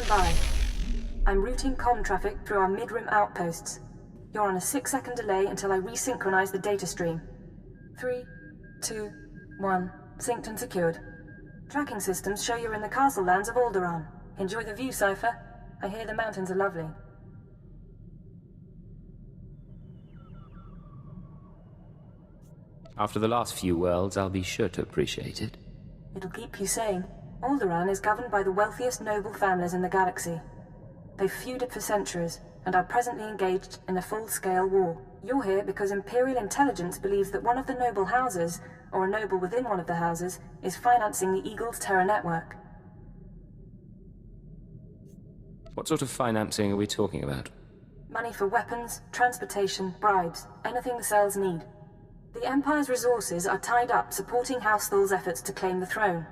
Stand by. I'm routing comm traffic through our mid-rim outposts. You're on a 6-second delay until I resynchronize the data stream. 3, 2, 1. Synced and secured. Tracking systems show you're in the castle lands of Alderaan. Enjoy the view, Cipher. I hear the mountains are lovely. After the last few worlds, I'll be sure to appreciate it. It'll keep you sane. Alderaan is governed by the wealthiest noble families in the galaxy. They've feuded for centuries, and are presently engaged in a full-scale war. You're here because Imperial intelligence believes that one of the noble houses, or a noble within one of the houses, is financing the Eagle's Terra network. What sort of financing are we talking about? Money for weapons, transportation, bribes, anything the cells need. The Empire's resources are tied up supporting House Thul's efforts to claim the throne.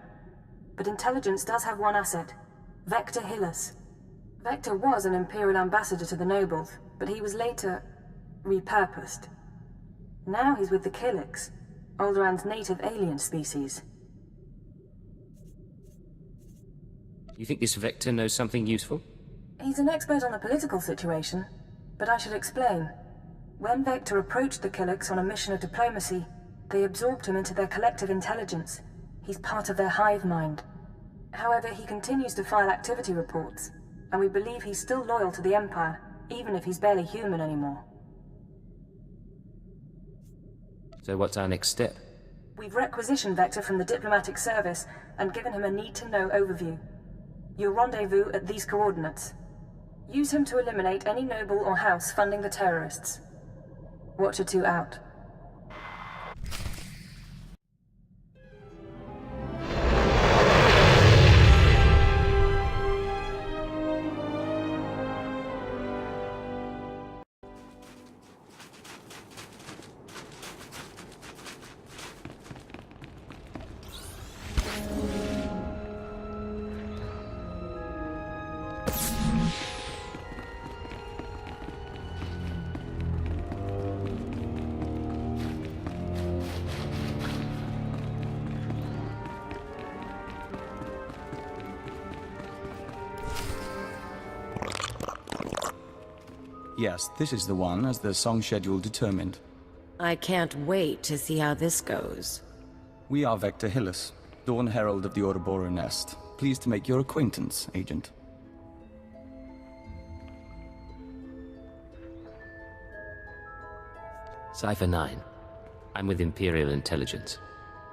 But intelligence does have one asset, Vector Hyllus. Vector was an Imperial ambassador to the nobles, but he was later repurposed. Now he's with the Killiks, Alderaan's native alien species. You think this Vector knows something useful? He's an expert on the political situation, but I should explain. When Vector approached the Killiks on a mission of diplomacy, they absorbed him into their collective intelligence. He's part of their hive mind. However, he continues to file activity reports, and we believe he's still loyal to the Empire, even if he's barely human anymore. So what's our next step? We've requisitioned Vector from the diplomatic service and given him a need-to-know overview. You'll rendezvous at these coordinates. Use him to eliminate any noble or house funding the terrorists. Watcher 2 out. Yes, this is the one, as the song schedule determined. I can't wait to see how this goes. We are Vector Hyllus, Dawn Herald of the Ouroboros Nest. Pleased to make your acquaintance, Agent. Cipher 9. I'm with Imperial Intelligence.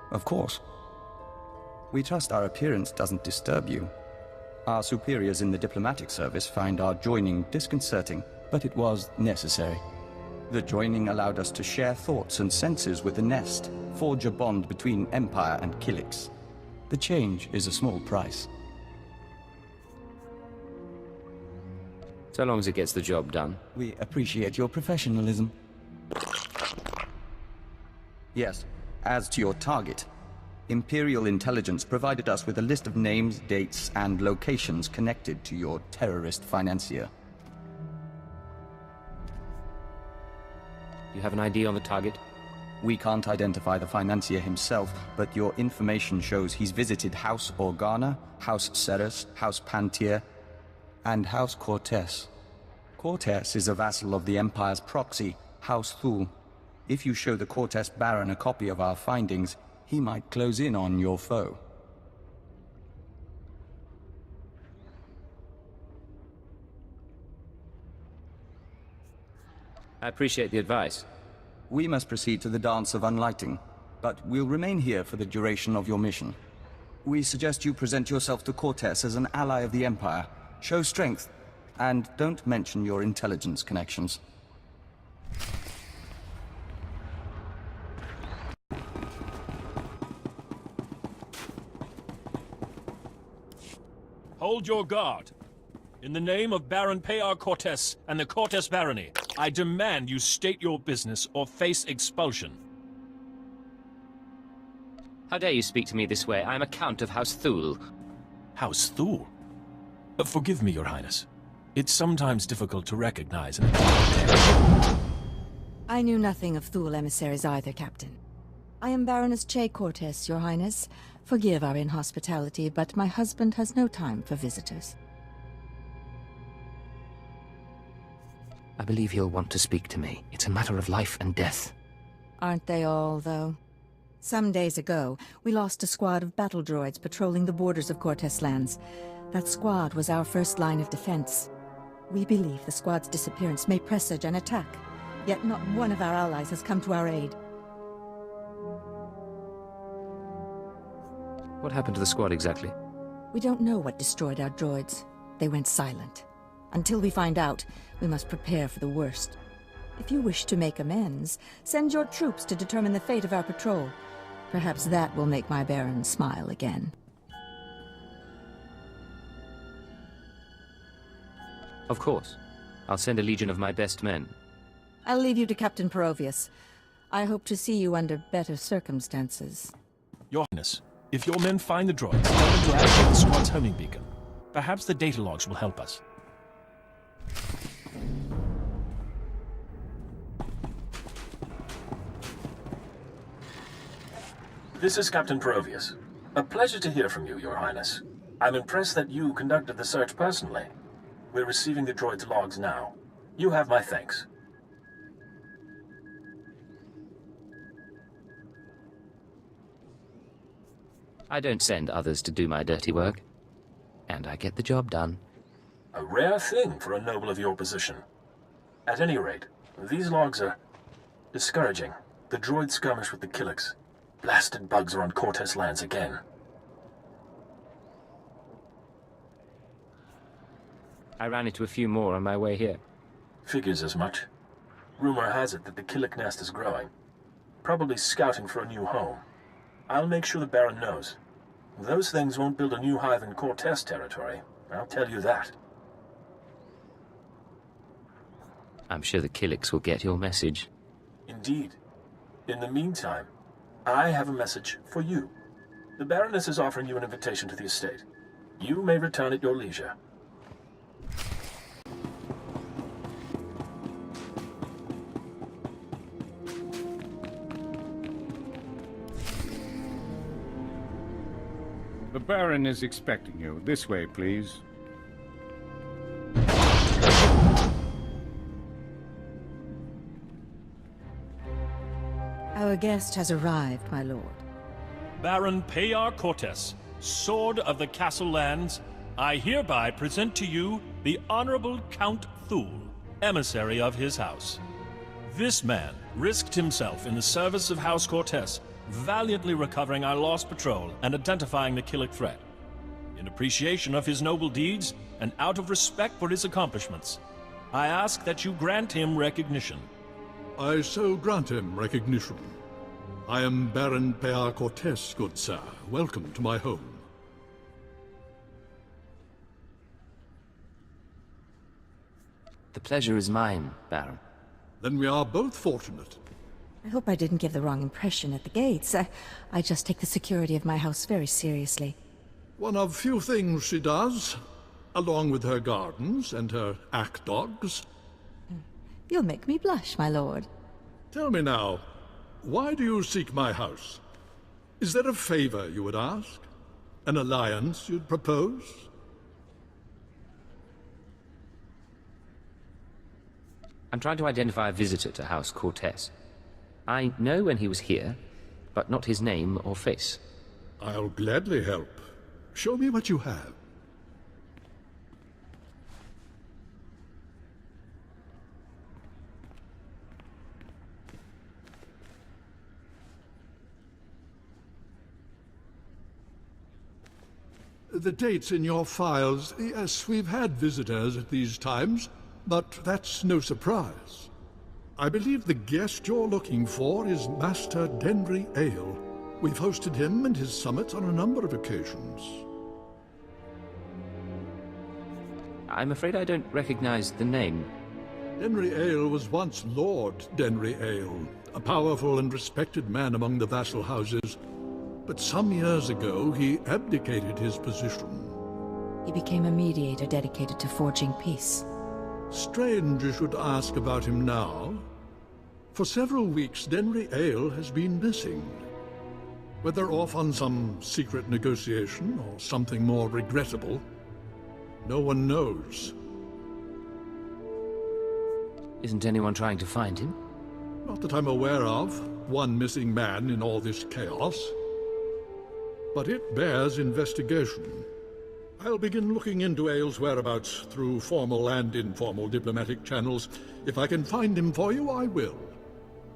Of course. We trust our appearance doesn't disturb you. Our superiors in the diplomatic service find our joining disconcerting, but it was necessary. The joining allowed us to share thoughts and senses with the Nest, forge a bond between Empire and Killiks. The change is a small price. So long as it gets the job done. We appreciate your professionalism. Yes, as to your target, Imperial Intelligence provided us with a list of names, dates, and locations connected to your terrorist financier. You have an ID on the target? We can't identify the financier himself, but your information shows he's visited House Organa, House Ceres, House Pantier, and House Cortes. Cortes is a vassal of the Empire's proxy, House Thul. If you show the Cortes Baron a copy of our findings, he might close in on your foe. I appreciate the advice. We must proceed to the Dance of Unlighting, but we'll remain here for the duration of your mission. We suggest you present yourself to Cortes as an ally of the Empire, show strength, and don't mention your intelligence connections. Hold your guard. In the name of Baron Payar Cortes and the Cortes Barony, I demand you state your business or face expulsion. How dare you speak to me this way? I am a Count of House Thul. House Thul? Forgive me, Your Highness. It's sometimes difficult to recognize an... I knew nothing of Thul emissaries either, Captain. I am Baroness Che Cortes, Your Highness. Forgive our inhospitality, but my husband has no time for visitors. I believe he'll want to speak to me. It's a matter of life and death. Aren't they all, though? Some days ago, we lost a squad of battle droids patrolling the borders of Cortez lands. That squad was our first line of defense. We believe the squad's disappearance may presage an attack, yet not one of our allies has come to our aid. What happened to the squad exactly? We don't know what destroyed our droids. They went silent. Until we find out, we must prepare for the worst. If you wish to make amends, send your troops to determine the fate of our patrol. Perhaps that will make my Baron smile again. Of course. I'll send a legion of my best men. I'll leave you to Captain Perovius. I hope to see you under better circumstances. Your Highness, if your men find the droids, tell them to activate the squad's homing beacon. Perhaps the data logs will help us. This is Captain Perovius. A pleasure to hear from you, Your Highness. I'm impressed that you conducted the search personally. We're receiving the droid's logs now. You have my thanks. I don't send others to do my dirty work. And I get the job done. A rare thing for a noble of your position. At any rate, these logs are discouraging. The droid skirmish with the Killiks. Blasted bugs are on Cortez lands again. I ran into a few more on my way here. Figures as much. Rumor has it that the Killik nest is growing. Probably scouting for a new home. I'll make sure the Baron knows. Those things won't build a new hive in Cortez territory. I'll tell you that. I'm sure the Killiks will get your message. Indeed. In the meantime, I have a message for you. The Baroness is offering you an invitation to the estate. You may return at your leisure. The Baron is expecting you. This way, please. Our guest has arrived, my lord. Baron Payar Cortez, Sword of the Castle Lands, I hereby present to you the Honorable Count Thule, emissary of his house. This man risked himself in the service of House Cortez, valiantly recovering our lost patrol and identifying the Killik threat. In appreciation of his noble deeds and out of respect for his accomplishments, I ask that you grant him recognition. I so grant him recognition. I am Baron Payar Cortez, good sir. Welcome to my home. The pleasure is mine, Baron. Then we are both fortunate. I hope I didn't give the wrong impression at the gates. I just take the security of my house very seriously. One of few things she does, along with her gardens and her ack dogs. You'll make me blush, my lord. Tell me now, why do you seek my house? Is there a favor you would ask? An alliance you'd propose? I'm trying to identify a visitor to House Cortez. I know when he was here, but not his name or face. I'll gladly help. Show me what you have. The dates in your files, yes, we've had visitors at these times, but that's no surprise. I believe the guest you're looking for is Master Denry Ale. We've hosted him and his summit on a number of occasions. I'm afraid I don't recognize the name. Denry Ale was once Lord Denry Ale, a powerful and respected man among the vassal houses. But some years ago, he abdicated his position. He became a mediator dedicated to forging peace. Strange you should ask about him now. For several weeks, Denry Ale has been missing. Whether off on some secret negotiation or something more regrettable, no one knows. Isn't anyone trying to find him? Not that I'm aware of. One missing man in all this chaos. But it bears investigation. I'll begin looking into Aile's whereabouts through formal and informal diplomatic channels. If I can find him for you, I will.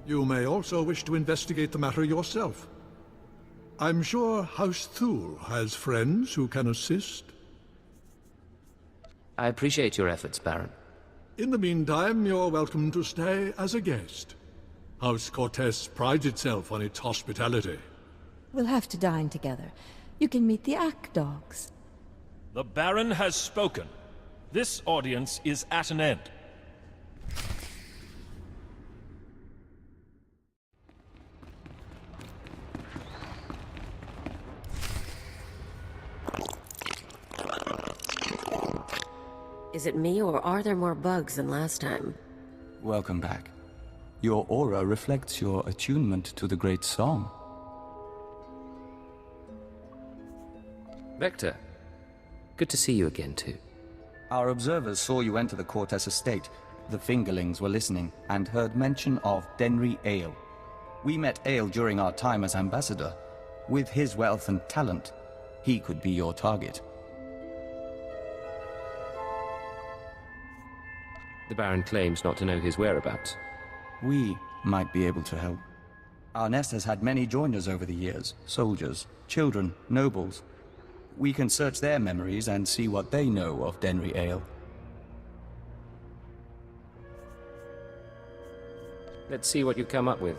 You may also wish to investigate the matter yourself. I'm sure House Thule has friends who can assist. I appreciate your efforts, Baron. In the meantime, you're welcome to stay as a guest. House Cortez prides itself on its hospitality. We'll have to dine together. You can meet the Ack dogs. The Baron has spoken. This audience is at an end. Is it me, or are there more bugs than last time? Welcome back. Your aura reflects your attunement to the great song. Vector, good to see you again, too. Our observers saw you enter the Cortez estate. The Fingerlings were listening and heard mention of Denry Ale. We met Ale during our time as ambassador. With his wealth and talent, he could be your target. The Baron claims not to know his whereabouts. We might be able to help. Our nest has had many joiners over the years. Soldiers, children, nobles. We can search their memories and see what they know of Denry Ale. Let's see what you come up with.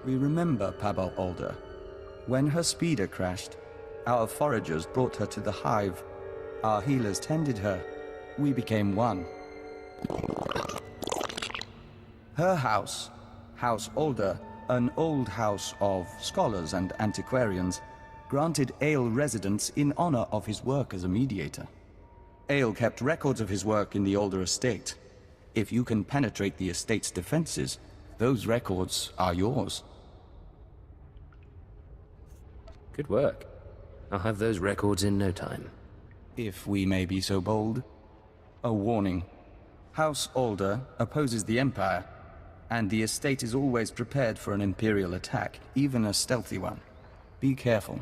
We remember Pabal Alder. When her speeder crashed, our foragers brought her to the hive. Our healers tended her. We became one. Her house, House Alder, an old house of scholars and antiquarians, granted Ale residence in honor of his work as a mediator. Ale kept records of his work in the Alder estate. If you can penetrate the estate's defenses, those records are yours. Good work. I'll have those records in no time. If we may be so bold. A warning. House Alder opposes the Empire, and the estate is always prepared for an Imperial attack, even a stealthy one. Be careful.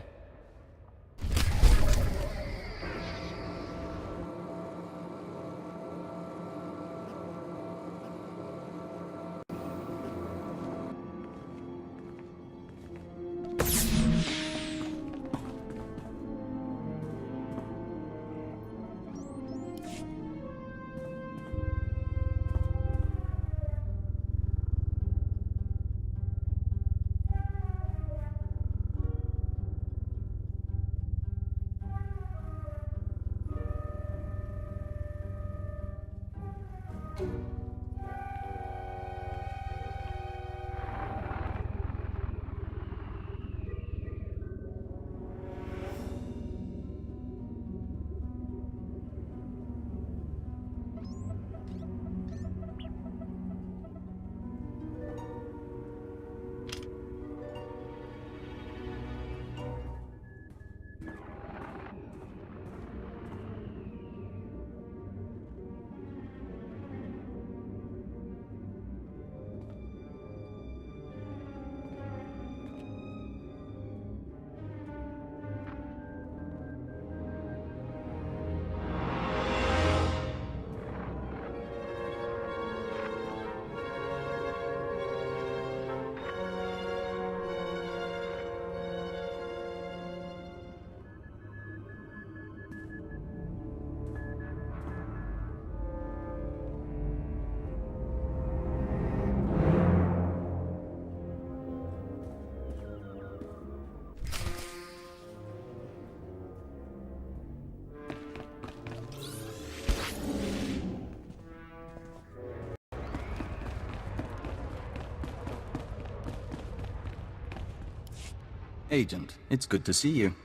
Agent, it's good to see you.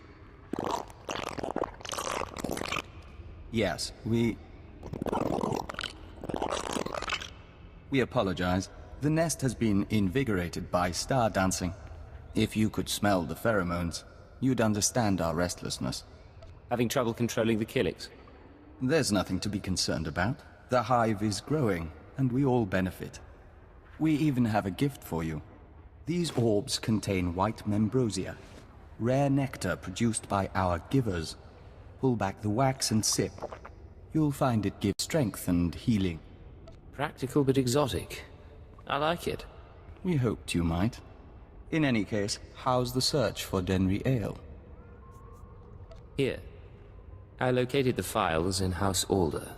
Yes, we apologize. The nest has been invigorated by star dancing. If you could smell the pheromones, you'd understand our restlessness. Having trouble controlling the Killiks? There's nothing to be concerned about. The hive is growing, and we all benefit. We even have a gift for you. These orbs contain white membrosia, rare nectar produced by our givers. Pull back the wax and sip. You'll find it gives strength and healing. Practical but exotic. I like it. We hoped you might. In any case, how's the search for Denry Ale? Here. I located the files in House Alder.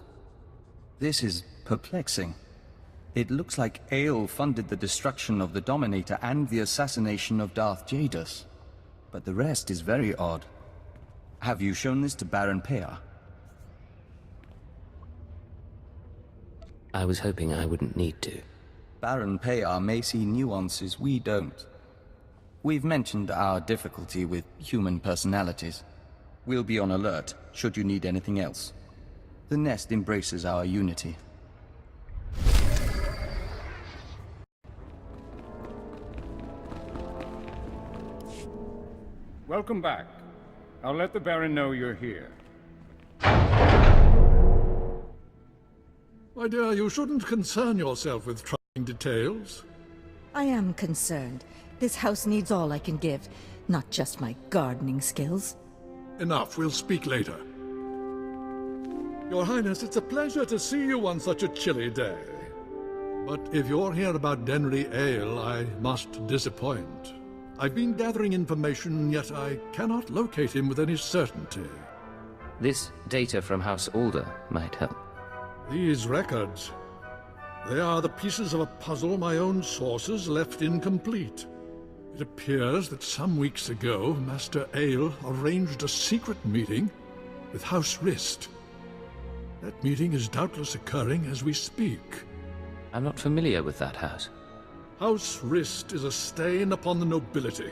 This is perplexing. It looks like Ale funded the destruction of the Dominator and the assassination of Darth Jadus. But the rest is very odd. Have you shown this to Baron Pear? I was hoping I wouldn't need to. Baron Pear may see nuances we don't. We've mentioned our difficulty with human personalities. We'll be on alert, should you need anything else. The nest embraces our unity. Welcome back. I'll let the Baron know you're here. My dear, you shouldn't concern yourself with trying details. I am concerned. This house needs all I can give, not just my gardening skills. Enough, we'll speak later. Your Highness, it's a pleasure to see you on such a chilly day. But if you're here about Denry Ale, I must disappoint. I've been gathering information, yet I cannot locate him with any certainty. This data from House Alder might help. These records, they are the pieces of a puzzle my own sources left incomplete. It appears that some weeks ago, Master Ale arranged a secret meeting with House Rist. That meeting is doubtless occurring as we speak. I'm not familiar with that house. House Rist is a stain upon the nobility.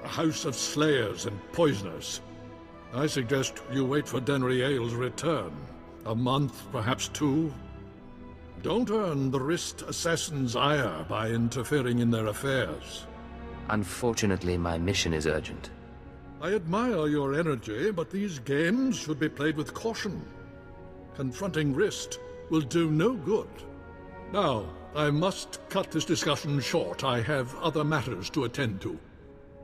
A house of slayers and poisoners. I suggest you wait for Denry Ale's return. A month, perhaps 2. Don't earn the Rist assassins' ire by interfering in their affairs. Unfortunately, my mission is urgent. I admire your energy, but these games should be played with caution. Confronting Rist will do no good. Now, I must cut this discussion short. I have other matters to attend to.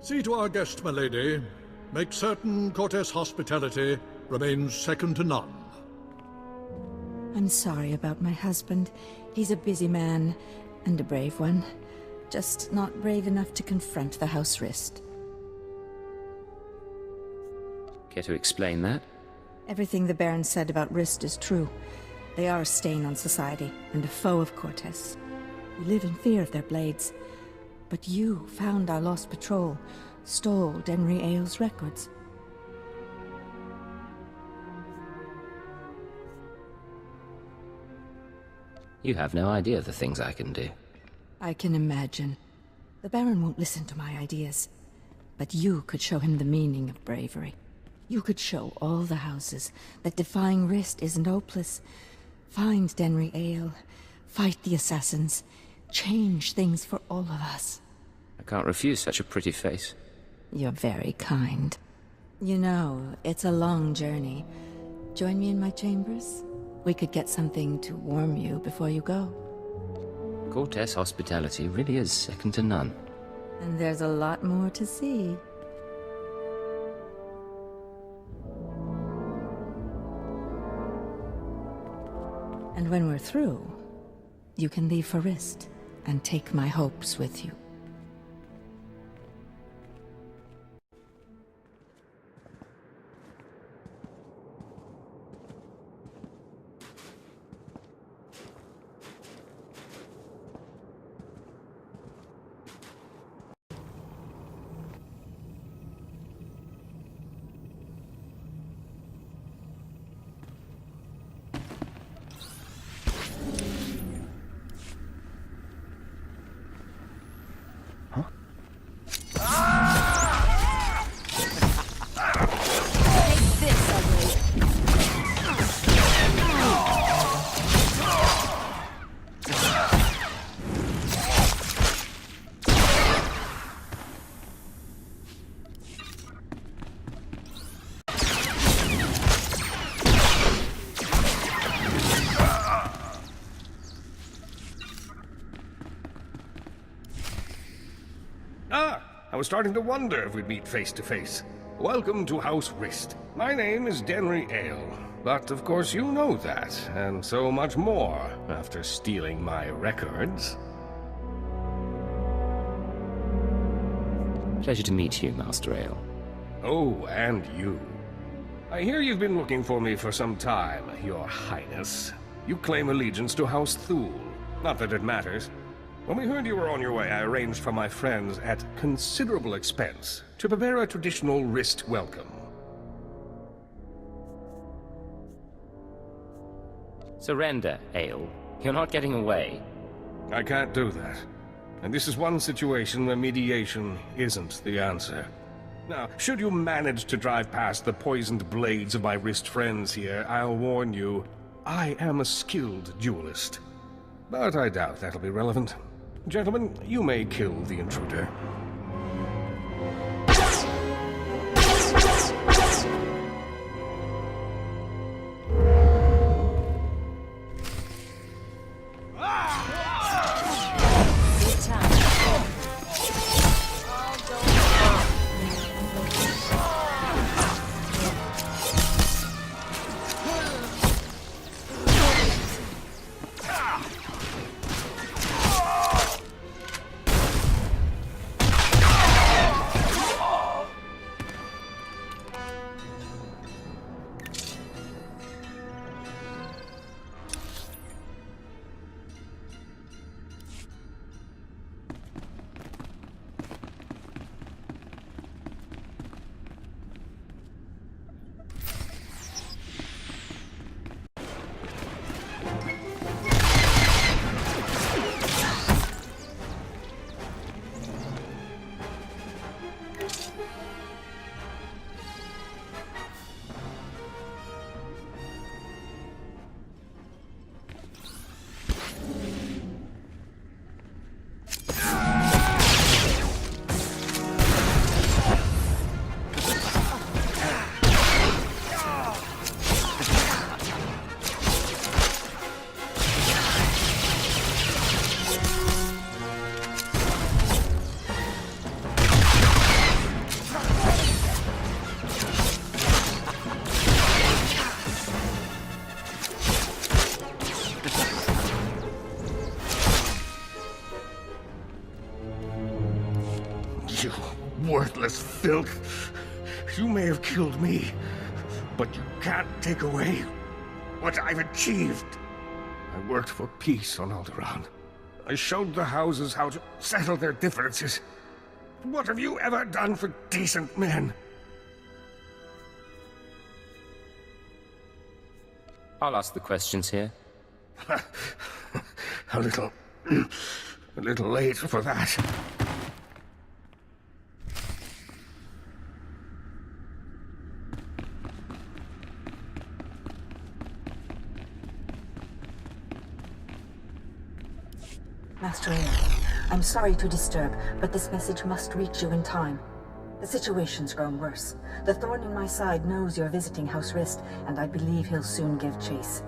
See to our guest, my lady. Make certain Cortes hospitality remains second to none. I'm sorry about my husband. He's a busy man, and a brave one. Just not brave enough to confront the House Rist. Care to explain that? Everything the Baron said about Rist is true. They are a stain on society, and a foe of Cortes. We live in fear of their blades. But you found our lost patrol, stole Denry Ale's records. You have no idea the things I can do. I can imagine. The Baron won't listen to my ideas. But you could show him the meaning of bravery. You could show all the houses that defying Rist isn't hopeless. Find Denry Ale, fight the assassins, change things for all of us. I can't refuse such a pretty face. You're very kind. You know, it's a long journey. Join me in my chambers? We could get something to warm you before you go. Cortes hospitality really is second to none. And there's a lot more to see. And when we're through, you can leave for Rist and take my hopes with you. I was starting to wonder if we'd meet face to face. Welcome to House Rist. My name is Denry Ale, but of course you know that, and so much more after stealing my records. Pleasure to meet you, Master Ale. Oh, and you. I hear you've been looking for me for some time, Your Highness. You claim allegiance to House Thule. Not that it matters. When we heard you were on your way, I arranged for my friends at considerable expense to prepare a traditional Rist welcome. Surrender, Ale. You're not getting away. I can't do that. And this is one situation where mediation isn't the answer. Now, should you manage to drive past the poisoned blades of my Rist friends here, I'll warn you, I am a skilled duelist. But I doubt that'll be relevant. Gentlemen, you may kill the intruder. Worthless filth. You may have killed me, but you can't take away what I've achieved. I worked for peace on Alderaan. I showed the houses how to settle their differences. What have you ever done for decent men? I'll ask the questions here. a little late for that. Master Ale, I'm sorry to disturb, but this message must reach you in time. The situation's grown worse. The thorn in my side knows you're visiting House Rist, and I believe he'll soon give chase.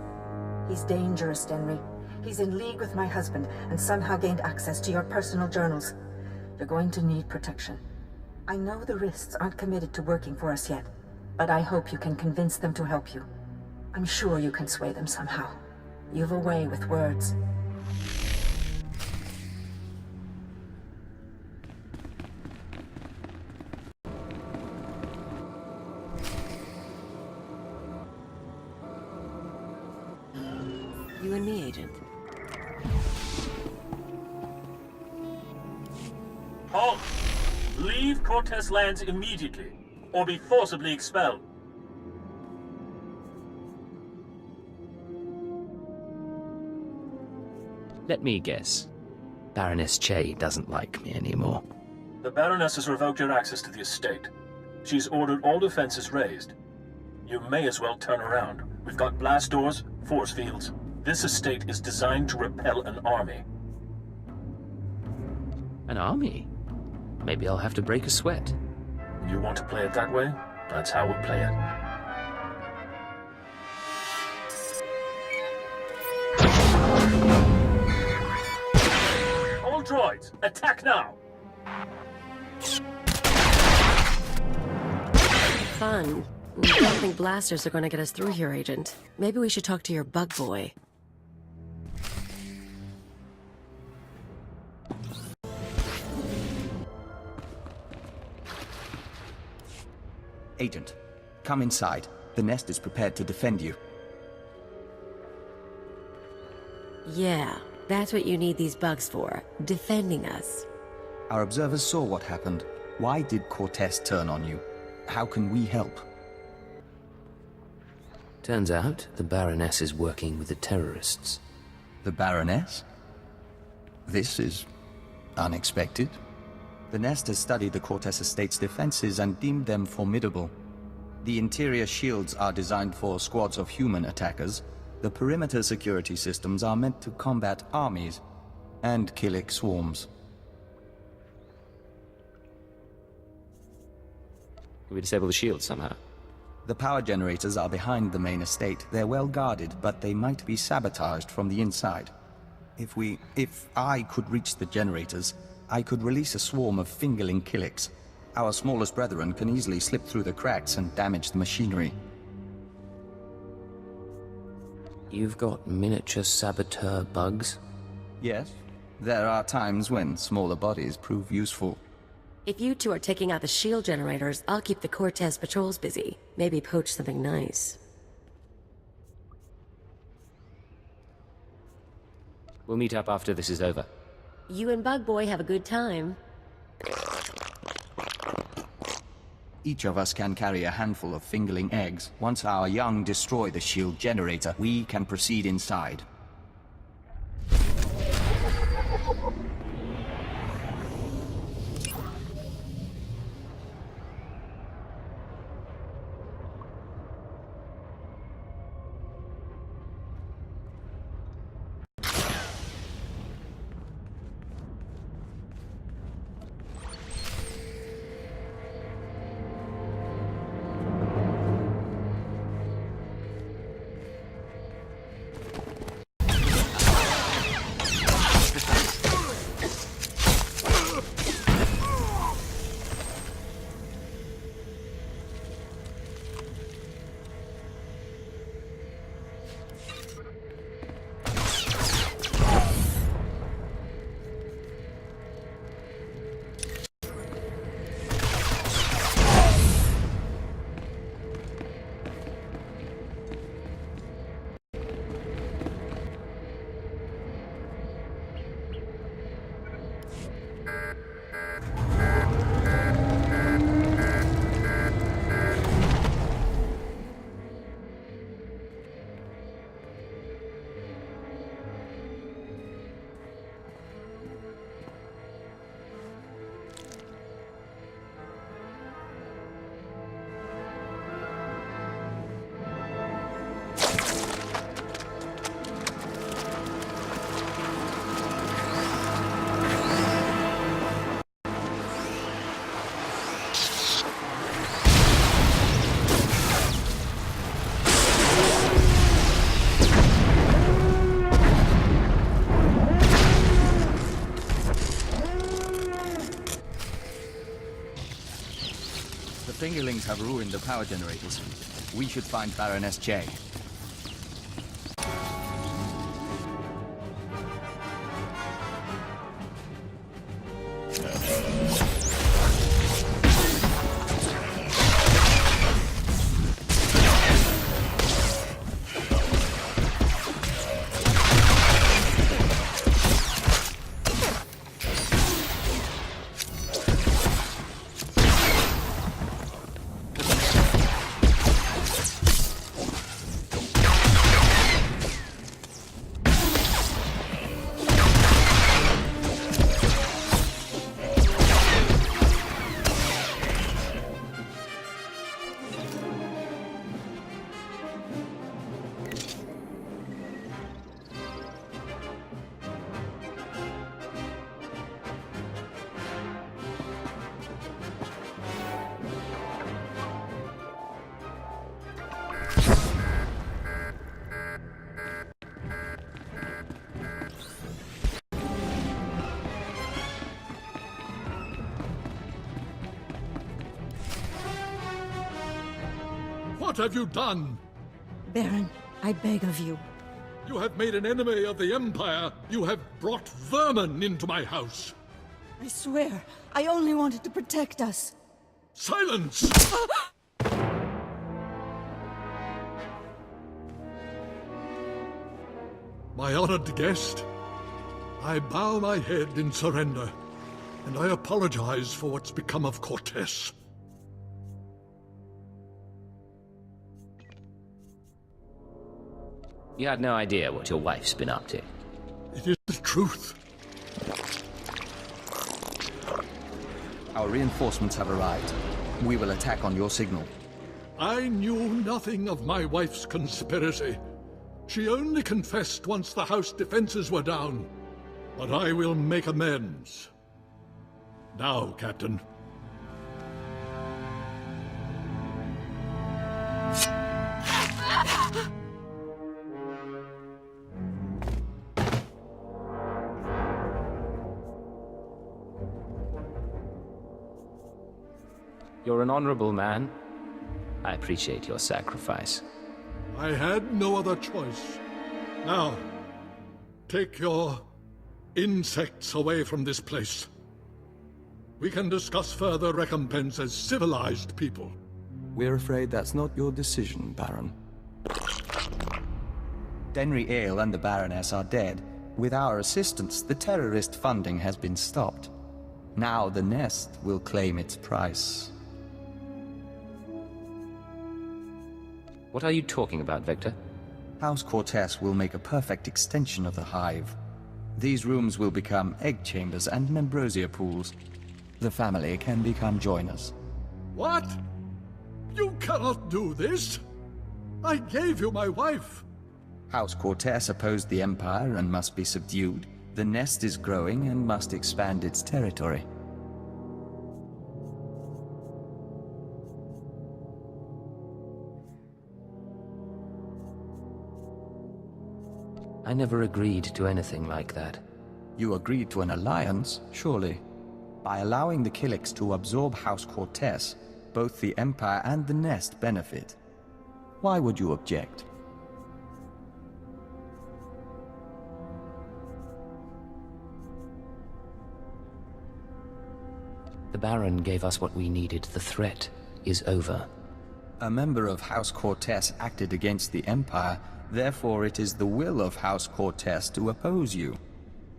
He's dangerous, Denry. He's in league with my husband, and somehow gained access to your personal journals. You're going to need protection. I know the Rists aren't committed to working for us yet, but I hope you can convince them to help you. I'm sure you can sway them somehow. You've a way with words. You and me, Agent. Halt! Leave Cortez lands immediately, or be forcibly expelled. Let me guess. Baroness Che doesn't like me anymore. The Baroness has revoked your access to the estate. She's ordered all defenses raised. You may as well turn around. We've got blast doors, force fields. This estate is designed to repel an army. An army? Maybe I'll have to break a sweat. You want to play it that way? That's how we'll play it. All droids, attack now! Fun. I don't think blasters are going to get us through here, Agent. Maybe we should talk to your bug boy. Agent, come inside. The nest is prepared to defend you. Yeah, that's what you need these bugs for. Defending us. Our observers saw what happened. Why did Cortez turn on you? How can we help? Turns out the Baroness is working with the terrorists. The Baroness? This is unexpected. The Nest has studied the Cortez Estate's defenses and deemed them formidable. The interior shields are designed for squads of human attackers. The perimeter security systems are meant to combat armies and Killik swarms. We disable the shields somehow. The power generators are behind the main estate. They're well guarded, but they might be sabotaged from the inside. If I could reach the generators, I could release a swarm of fingerling Killiks. Our smallest brethren can easily slip through the cracks and damage the machinery. You've got miniature saboteur bugs? Yes, there are times when smaller bodies prove useful. If you two are taking out the shield generators, I'll keep the Cortez patrols busy. Maybe poach something nice. We'll meet up after this is over. You and Bug Boy have a good time. Each of us can carry a handful of fingerling eggs. Once our young destroy the shield generator, we can proceed inside. The fingerlings have ruined the power generators. We should find Baroness J. What have you done? Baron, I beg of you. You have made an enemy of the Empire. You have brought vermin into my house. I swear, I only wanted to protect us. Silence! My honored guest, I bow my head in surrender, and I apologize for what's become of Cortez. You had no idea what your wife's been up to. It is the truth. Our reinforcements have arrived. We will attack on your signal. I knew nothing of my wife's conspiracy. She only confessed once the house defenses were down. But I will make amends. Now, Captain. You're an honorable man. I appreciate your sacrifice. I had no other choice. Now, take your insects away from this place. We can discuss further recompense as civilized people. We're afraid that's not your decision, Baron. Denry Ale and the Baroness are dead. With our assistance, the terrorist funding has been stopped. Now the nest will claim its price. What are you talking about, Vector? House Cortez will make a perfect extension of the hive. These rooms will become egg chambers and membrosia pools. The family can become joiners. What? You cannot do this! I gave you my wife! House Cortez opposed the Empire and must be subdued. The nest is growing and must expand its territory. I never agreed to anything like that. You agreed to an alliance, surely. By allowing the Killiks to absorb House Cortez, both the Empire and the Nest benefit. Why would you object? The Baron gave us what we needed. The threat is over. A member of House Cortez acted against the Empire, therefore it is the will of House Cortez to oppose you.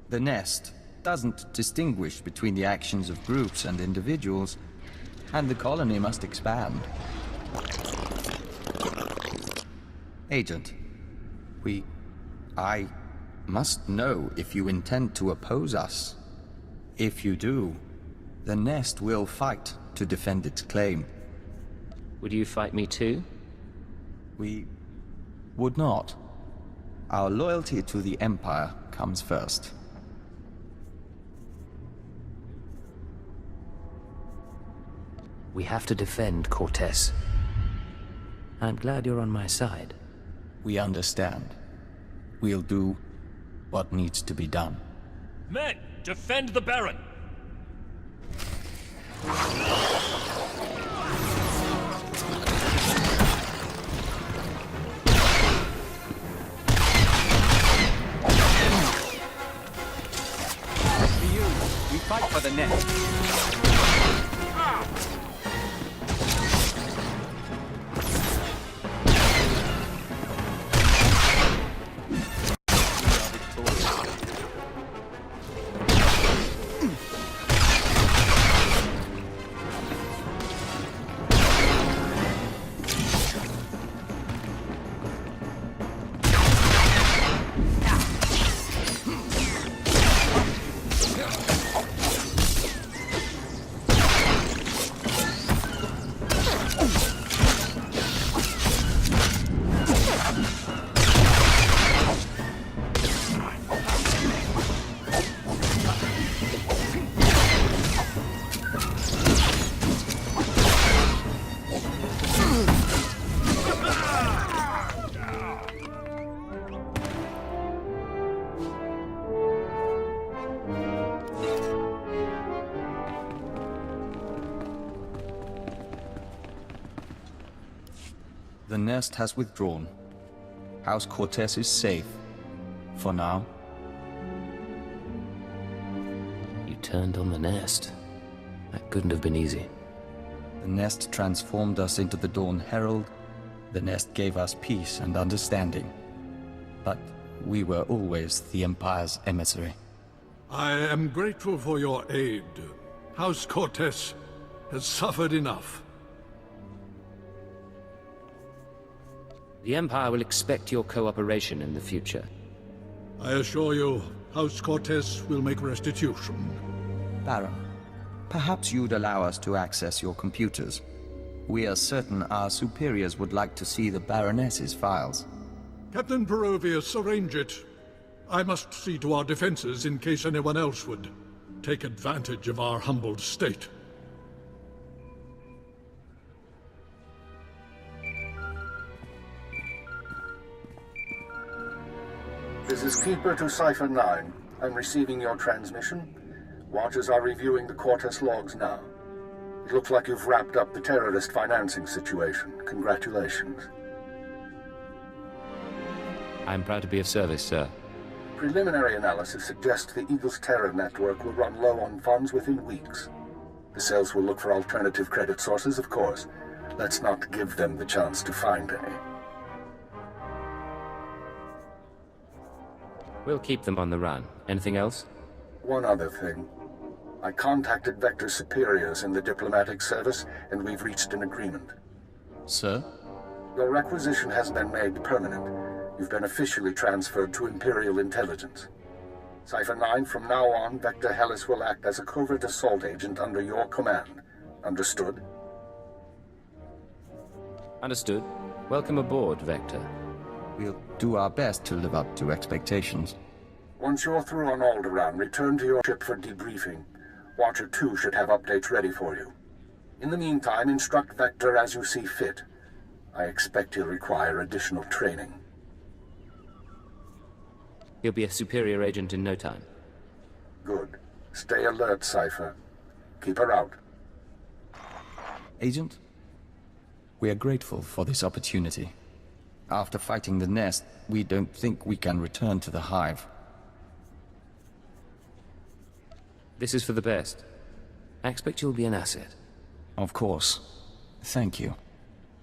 The Nest doesn't distinguish between the actions of groups and individuals, and the colony must expand. Agent, I must know if you intend to oppose us. If you do, the Nest will fight to defend its claim. Would you fight me too? We would not. Our loyalty to the Empire comes first. We have to defend Cortez. I'm glad you're on my side. We understand. We'll do what needs to be done. Men, defend the Baron! We fight for the Nest. The nest has withdrawn. House Cortez is safe. For now. You turned on the nest. That couldn't have been easy. The nest transformed us into the Dawn Herald. The nest gave us peace and understanding. But we were always the Empire's emissary. I am grateful for your aid. House Cortez has suffered enough. The Empire will expect your cooperation in the future. I assure you, House Cortez will make restitution. Baron, perhaps you'd allow us to access your computers. We are certain our superiors would like to see the Baroness's files. Captain Perovius, arrange it. I must see to our defenses in case anyone else would take advantage of our humbled state. This is Keeper to Cipher 9. I'm receiving your transmission. Watchers are reviewing the Cortez logs now. It looks like you've wrapped up the terrorist financing situation. Congratulations. I'm proud to be of service, sir. Preliminary analysis suggests the Eagle's terror network will run low on funds within weeks. The cells will look for alternative credit sources, of course. Let's not give them the chance to find any. We'll keep them on the run. Anything else? One other thing. I contacted Vector's superiors in the diplomatic service, and we've reached an agreement. Sir? Your requisition has been made permanent. You've been officially transferred to Imperial Intelligence. Cipher 9, from now on, Vector Hyllus will act as a covert assault agent under your command. Understood? Understood. Welcome aboard, Vector. We'll do our best to live up to expectations. Once you're through on Alderaan, return to your ship for debriefing. Watcher 2 should have updates ready for you. In the meantime, instruct Vector as you see fit. I expect he'll require additional training. He'll be a superior agent in no time. Good. Stay alert, Cipher. Keep her out. Agent, we are grateful for this opportunity. After fighting the nest, we don't think we can return to the hive. This is for the best. I expect you'll be an asset. Of course. Thank you.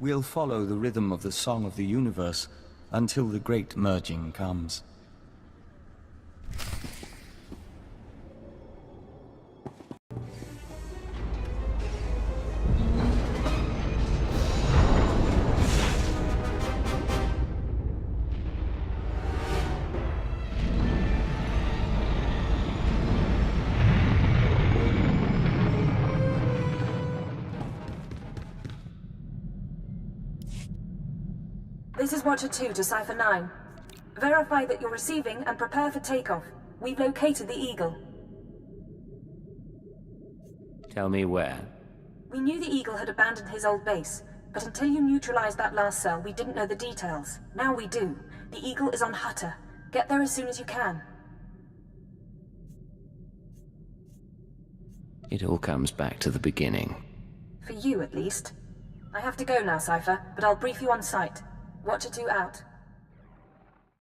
We'll follow the rhythm of the Song of the Universe until the great merging comes. This is Watcher 2 to Cipher 9. Verify that you're receiving and prepare for takeoff. We've located the Eagle. Tell me where. We knew the Eagle had abandoned his old base, but until you neutralized that last cell, we didn't know the details. Now we do. The Eagle is on Hutter. Get there as soon as you can. It all comes back to the beginning. For you, at least. I have to go now, Cipher, but I'll brief you on site. Watcher 2 out.